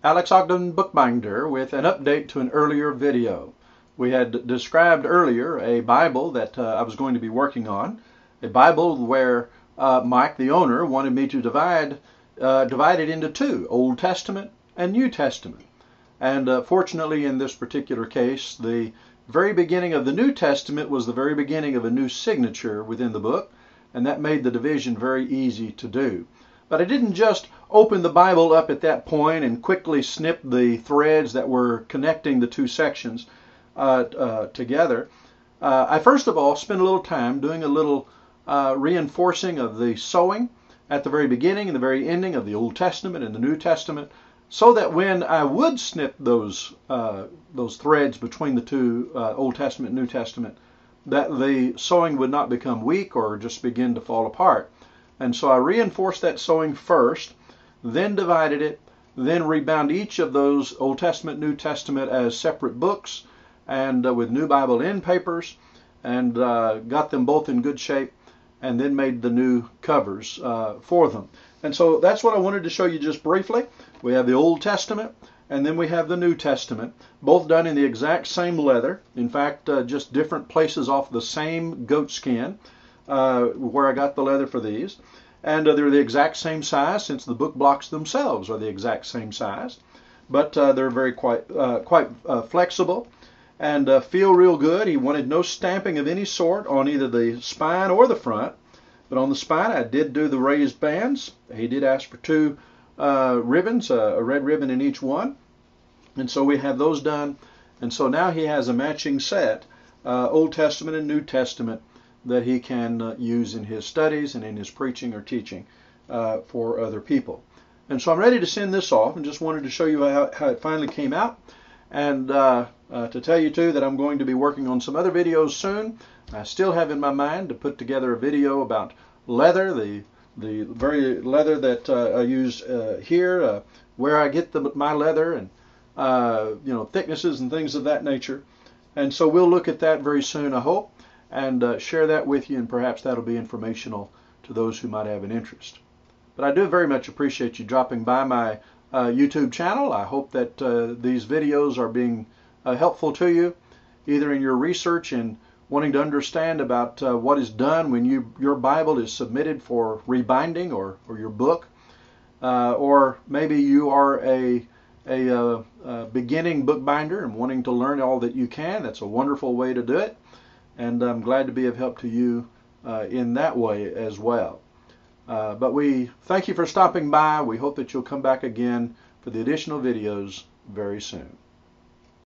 Alex Ogden Bookbinder with an update to an earlier video. We had described earlier a Bible that I was going to be working on, a Bible where Mike, the owner, wanted me to divide it into two, Old Testament and New Testament. And fortunately in this particular case, the very beginning of the New Testament was the very beginning of a new signature within the book, and that made the division very easy to do. But I didn't just open the Bible up at that point and quickly snip the threads that were connecting the two sections together. I first of all spent a little time doing a little reinforcing of the sewing at the very beginning and the very ending of the Old Testament and the New Testament, so that when I would snip those threads between the two, Old Testament and New Testament, that the sewing would not become weak or just begin to fall apart. And so I reinforced that sewing first, then divided it, then rebound each of those Old Testament, New Testament as separate books, and with New Bible end papers, and got them both in good shape, and then made the new covers for them. And so that's what I wanted to show you just briefly. We have the Old Testament, and then we have the New Testament, both done in the exact same leather. In fact, just different places off the same goat skin where I got the leather for these. And they're the exact same size, since the book blocks themselves are the exact same size. But they're very quite flexible and feel real good. He wanted no stamping of any sort on either the spine or the front. But on the spine, I did do the raised bands. He did ask for two ribbons, a red ribbon in each one. And so we have those done. And so now he has a matching set, Old Testament and New Testament, that he can use in his studies and in his preaching or teaching for other people. And so I'm ready to send this off, and just wanted to show you how it finally came out, and to tell you too that I'm going to be working on some other videos soon. I still have in my mind to put together a video about leather, the very leather that I use here, where I get my leather, and thicknesses and things of that nature. And so we'll look at that very soon, I hope, and share that with you, and perhaps that'll be informational to those who might have an interest. But I do very much appreciate you dropping by my YouTube channel. I hope that these videos are being helpful to you, either in your research and wanting to understand about what is done when your Bible is submitted for rebinding, or your book, or maybe you are a beginning bookbinder and wanting to learn all that you can. That's a wonderful way to do it. And I'm glad to be of help to you in that way as well. But we thank you for stopping by. We hope that you'll come back again for the additional videos very soon.